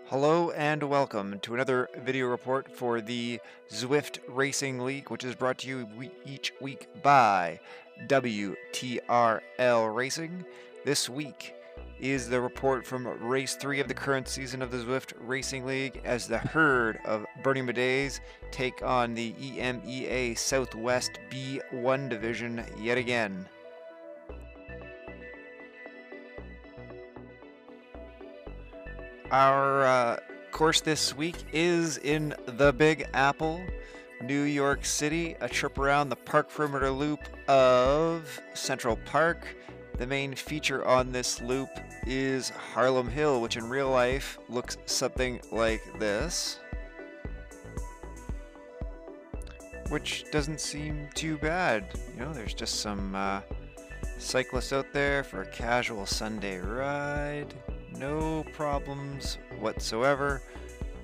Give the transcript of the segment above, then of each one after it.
Hello and welcome to another video report for the Zwift Racing League, which is brought to you each week by WTRL Racing. This week is the report from race 3 of the current season of the Zwift Racing League as the herd of Bernie Bidets take on the EMEA Southwest B1 division yet again. Our course this week is in the Big Apple, New York City, a trip around the park perimeter loop of Central Park. The main feature on this loop is Harlem Hill, which in real life looks something like this, which doesn't seem too bad. You know, there's just some cyclists out there for a casual Sunday ride. No problems whatsoever.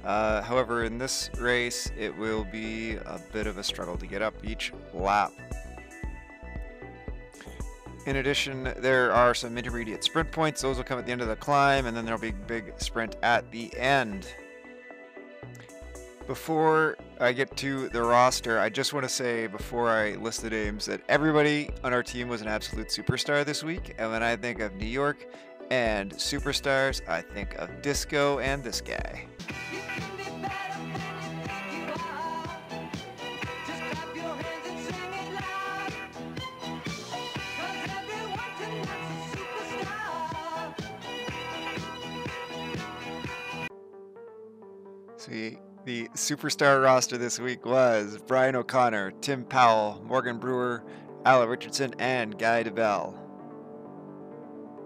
However, in this race, it will be a bit of a struggle to get up each lap. In addition, there are some intermediate sprint points. Those will come at the end of the climb, and then there'll be a big sprint at the end. Before I get to the roster, I just want to say, before I list the names, that everybody on our team was an absolute superstar this week. And when I think of New York and superstars, I think of Disco and this guy. See, the superstar roster this week was Brian O'Connor, Tim Powell, Morgan Brewer, Ala Richardson, and Guy DeBell.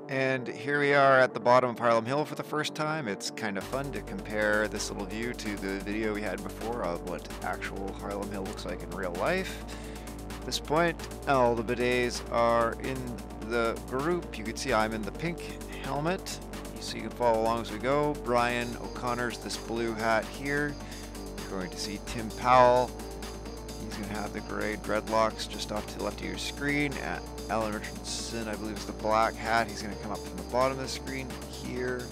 And here we are at the bottom of Harlem Hill for the first time. It's kind of fun to compare this little view to the video we had before of what actual Harlem Hill looks like in real life. At this point, all the bidets are in the group. You can see I'm in the pink helmet, so you can follow along as we go. Brian O'Connor's this blue hat here. You're going to see Tim Powell. He's going to have the gray dreadlocks just off to the left of your screen. Alan Richardson, I believe, is the black hat. He's going to come up from the bottom of the screen here.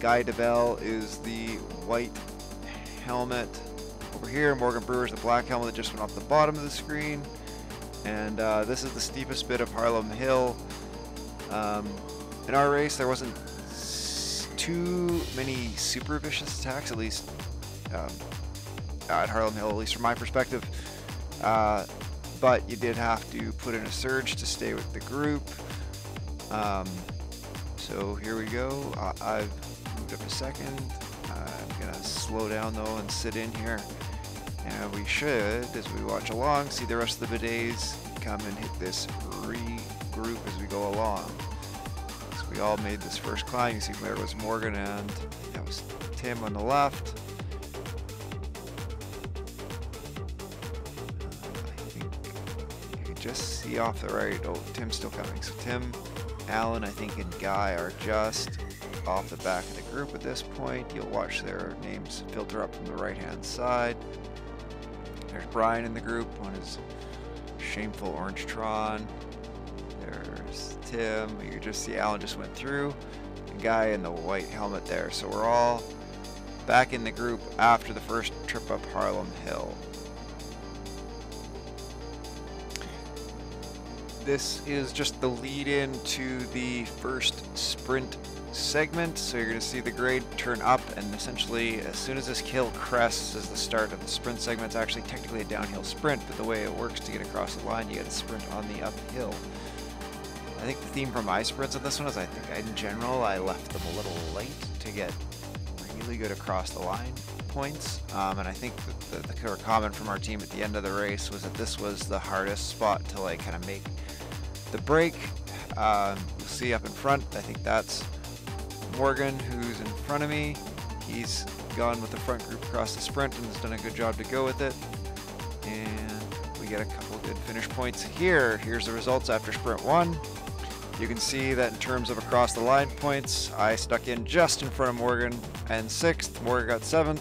Guy DeBell is the white helmet over here. Morgan Brewer is the black helmet that just went off the bottom of the screen. And this is the steepest bit of Harlem Hill. In our race, there wasn't too many super vicious attacks, at least at Harlem Hill, at least from my perspective. But you did have to put in a surge to stay with the group. So here we go. I've moved up a second. I'm gonna slow down though and sit in here. And we should, as we watch along, see the rest of the bidets come and hit this regroup as we go along. So we all made this first climb. You see there was Morgan and that was Tim on the left. Just see off the right. Oh, Tim's still coming. So Tim, Alan, I think, and Guy are just off the back of the group at this point. You'll watch their names filter up from the right-hand side. There's Brian in the group on his shameful orange Tron. There's Tim. You can just see Alan just went through. And Guy in the white helmet there. So we're all back in the group after the first trip up Harlem Hill. This is just the lead in to the first sprint segment. So you're going to see the grade turn up, and essentially as soon as this hill crests is the start of the sprint segment. It's actually technically a downhill sprint, but the way it works to get across the line, you get to sprint on the uphill. I think the theme for my sprints on this one is I think in general I left them a little late to get really good across the line points. And I think that the comment from our team at the end of the race was that this was the hardest spot to like kind of make the break. You'll see up in front, I think that's Morgan who's in front of me. He's gone with the front group across the sprint and has done a good job to go with it. And we get a couple good finish points here. Here's the results after sprint 1. You can see that in terms of across the line points, I stuck in just in front of Morgan and 6th. Morgan got 7th.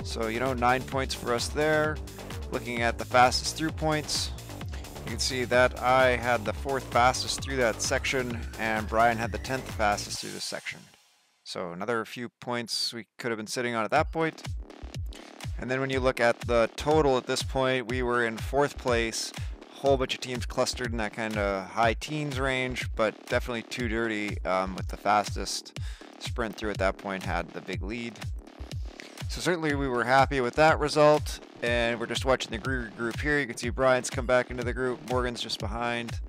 So, you know, 9 points for us there. Looking at the fastest through points, you can see that I had the 4th fastest through that section and Brian had the 10th fastest through this section. So another few points we could have been sitting on at that point. And then when you look at the total at this point, we were in 4th place. Whole bunch of teams clustered in that kind of high teens range, but definitely Too Dirty with the fastest sprint through at that point had the big lead. So certainly we were happy with that result, and we're just watching the group here. You can see Brian's come back into the group. Morgan's just behind,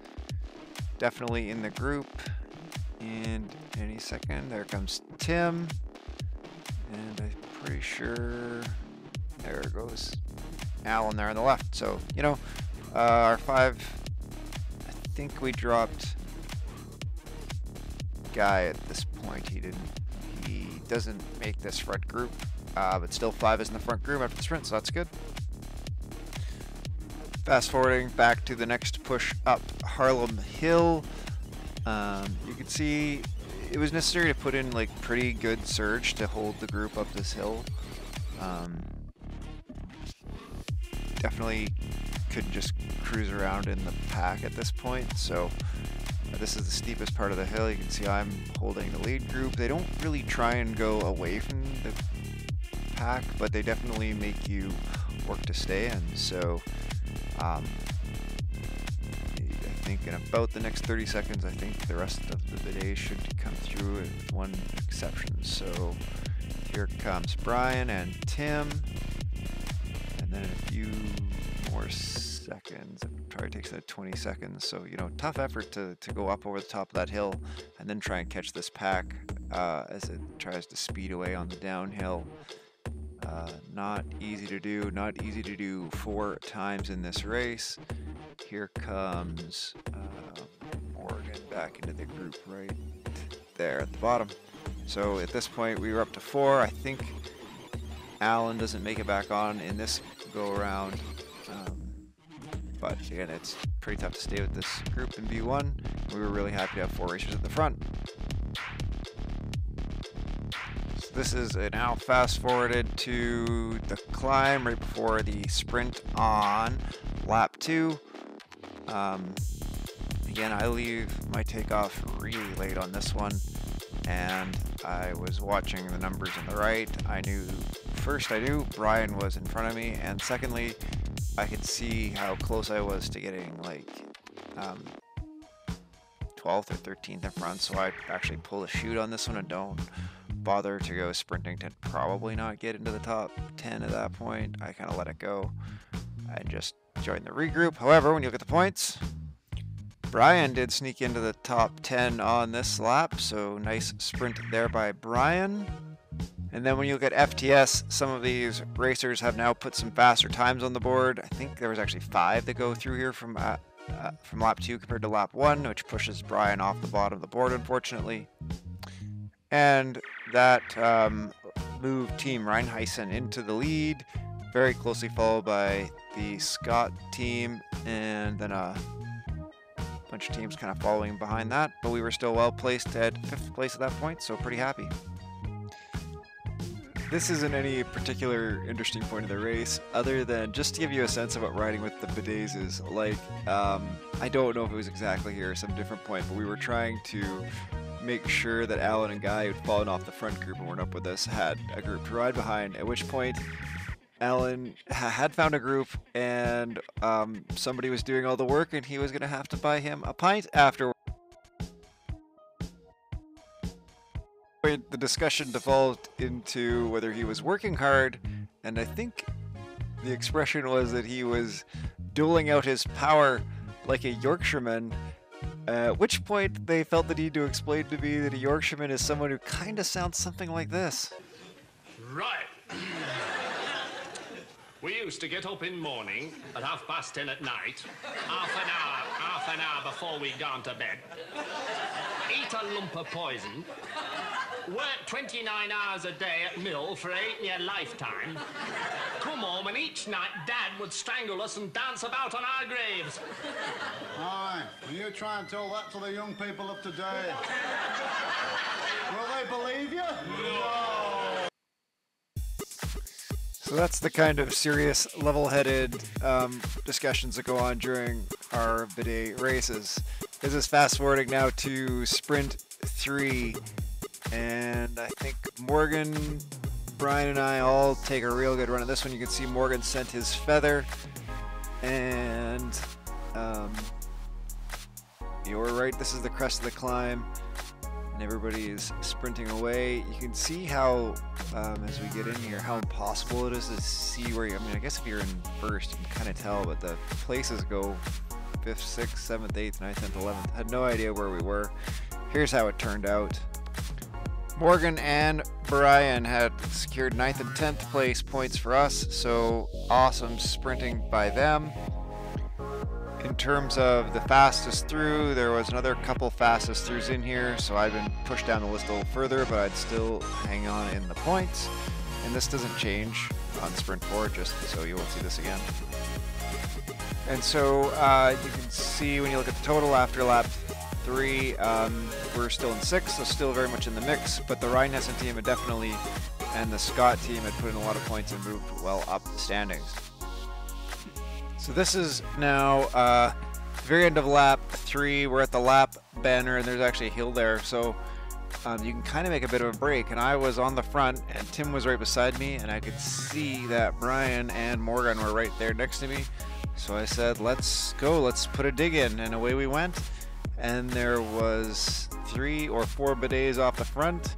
definitely in the group. And any second, there comes Tim, and I'm pretty sure there goes Alan there on the left. So, you know, our 5, I think we dropped Guy at this point. He doesn't make this front group, but still 5 is in the front group after the sprint, so that's good. Fast forwarding back to the next push up Harlem Hill. You can see it was necessary to put in like pretty good surge to hold the group up this hill. Definitely couldn't just cruise around in the pack at this point, so this is the steepest part of the hill. You can see I'm holding the lead group. They don't really try and go away from the pack, but they definitely make you work to stay in. So I think in about the next 30 seconds, I think the rest of the Bidets should come through with one exception. So here comes Brian and Tim, and then in a few more seconds, it probably takes 20 seconds. So, you know, tough effort to go up over the top of that hill and then try and catch this pack as it tries to speed away on the downhill. Not easy to do, not easy to do 4 times in this race. Here comes Morgan back into the group right there at the bottom. So at this point we were up to 4. I think Alan doesn't make it back on in this go around. But again, it's pretty tough to stay with this group in V1. We were really happy to have 4 racers at the front. So this is now fast forwarded to the climb right before the sprint on lap 2. Again, I leave my takeoff really late on this one, and I was watching the numbers on the right. I knew Brian was in front of me, and secondly, I could see how close I was to getting like 12th or 13th in front, so I actually pull a chute on this one and don't bother to go sprinting to probably not get into the top 10 at that point. I kind of let it go and just joined the regroup. However, when you look at the points, Brian did sneak into the top 10 on this lap, so nice sprint there by Brian. And then when you look at FTS, some of these racers have now put some faster times on the board. I think there was actually 5 that go through here from lap 2 compared to lap 1, which pushes Brian off the bottom of the board, unfortunately. And that moved Team Reinheisen into the lead, very closely followed by the Scott team, and then a bunch of teams kind of following behind that. But we were still well placed at 5th place at that point, so pretty happy. This isn't any particular interesting point of the race, other than just to give you a sense of what riding with the Bidets is like. I don't know if it was exactly here or some different point, but we were trying to make sure that Alan and Guy, who'd fallen off the front group and weren't up with us, had a group to ride behind, at which point Alan had found a group, and somebody was doing all the work, and he was going to have to buy him a pint afterwards. The discussion devolved into whether he was working hard, and I think the expression was that he was doling out his power like a Yorkshireman, at which point they felt the need to explain to me that a Yorkshireman is someone who kind of sounds something like this. Right. We used to get up in morning at 10:30 at night, half an hour before we'd gone to bed, eat a lump of poison, work 29 hours a day at mill for 8-year lifetime, come home, and each night Dad would strangle us and dance about on our graves. Aye, and you try and tell that to the young people of today. Will they believe you? No. So that's the kind of serious, level-headed discussions that go on during our Bidet races. This is fast-forwarding now to Sprint 3. And I think Morgan, Brian, and I all take a real good run at this one. You can see Morgan sent his feather, and you were right, this is the crest of the climb, and everybody is sprinting away. You can see how, as we get in here, how impossible it is to see where you, I mean, I guess if you're in first, you can kind of tell, but the places go 5th, 6th, 7th, 8th, 9th, 10th, 11th. Had no idea where we were. Here's how it turned out. Morgan and Brian had secured 9th and 10th place points for us, so awesome sprinting by them. In terms of the fastest through, there was another couple fastest throughs in here, so I've been pushed down the list a little further, but I'd still hang on in the points. And this doesn't change on Sprint 4, just so you won't see this again. And so you can see when you look at the total after lap 3, we're still in 6th, so still very much in the mix, but the Rheinhessen team had definitely, and the Scott team had put in a lot of points and moved well up the standings. So this is now the very end of lap 3. We're at the lap banner, and there's actually a hill there, so you can kind of make a bit of a break. And I was on the front, and Tim was right beside me, and I could see that Brian and Morgan were right there next to me. So I said, let's go, let's put a dig in, and away we went. And there was 3 or 4 bidets off the front,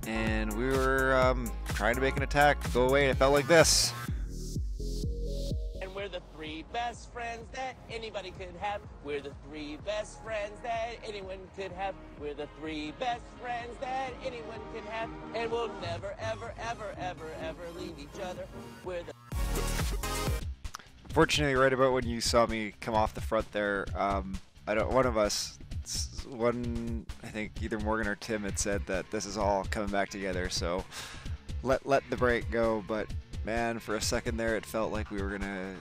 and we were trying to make an attack, go away, it felt like this. And we're the 3 best friends that anybody could have. We're the 3 best friends that anyone could have. We're the 3 best friends that anyone could have. And we'll never, ever, ever, ever, ever leave each other. We're the... Fortunately, right about when you saw me come off the front there, one of us, I think either Morgan or Tim had said that this is all coming back together, so let the break go, but man, for a second there it felt like we were gonna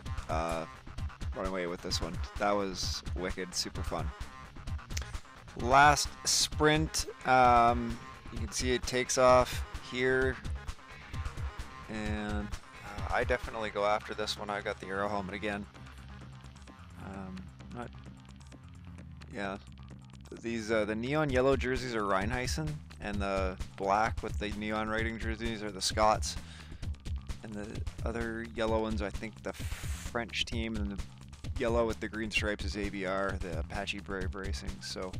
run away with this one. That was wicked, super fun. Last sprint, you can see it takes off here, and I definitely go after this one. I got the Aero helmet again. Yeah, these the neon yellow jerseys are Rheinhessen, and the black with the neon writing jerseys are the Scots, and the other yellow ones, I think the French team, and the yellow with the green stripes is ABR, the Apache Brave Racing. So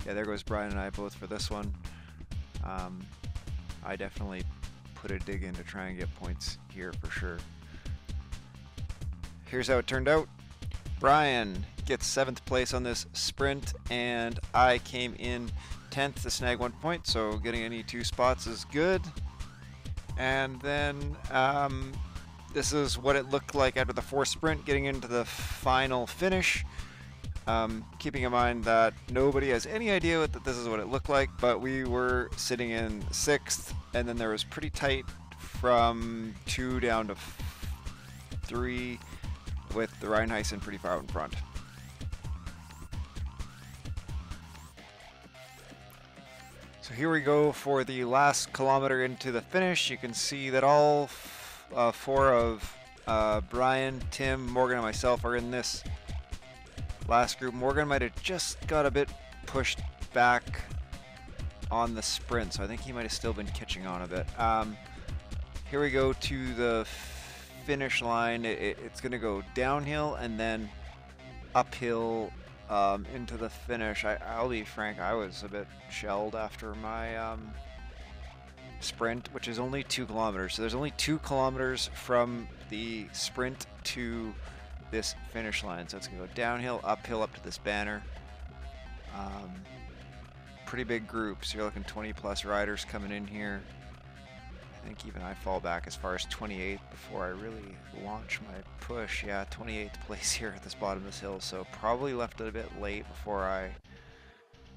yeah, there goes Brian and I both for this one. I definitely put a dig in to try and get points here for sure. Here's how it turned out. Brian gets 7th place on this sprint, and I came in 10th to snag 1 point, so getting any 2 spots is good. And then this is what it looked like after the 4th sprint, getting into the final finish. Keeping in mind that nobody has any idea that this is what it looked like, but we were sitting in 6th, and then there was pretty tight from 2 down to 3, with the Rheinhessen pretty far out in front. So here we go for the last kilometer into the finish. You can see that all 4 of Brian, Tim, Morgan, and myself are in this last group. Morgan might have just got a bit pushed back on the sprint, so I think he might have still been catching on a bit. Here we go to the finish line. It's going to go downhill and then uphill into the finish. I'll be frank, I was a bit shelled after my sprint, which is only 2 kilometers. So there's only 2 kilometers from the sprint to this finish line. So it's going to go downhill, uphill up to this banner. Pretty big group, so you're looking 20 plus riders coming in here. I think even I fall back as far as 28th before I really launch my push. Yeah, 28th place here at this bottom of this hill, so probably left it a bit late before I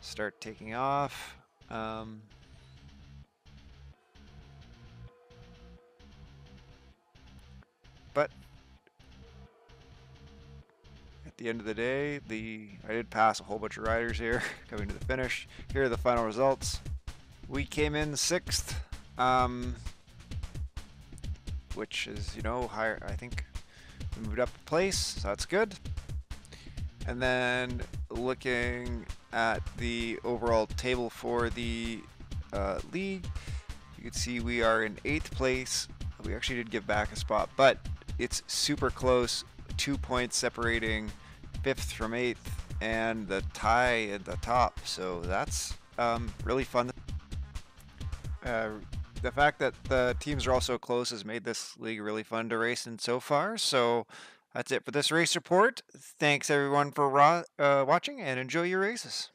start taking off. But at the end of the day, I did pass a whole bunch of riders here coming to the finish. Here are the final results. We came in 6th. Which is, you know, higher. I think we moved up a place, so that's good. And then looking at the overall table for the league. You can see we are in 8th place. We actually did give back a spot, but it's super close. 2 points separating 5th from 8th, and the tie at the top. So that's really fun. The fact that the teams are all so close has made this league really fun to race in so far. So that's it for this race report. Thanks everyone for watching, and enjoy your races.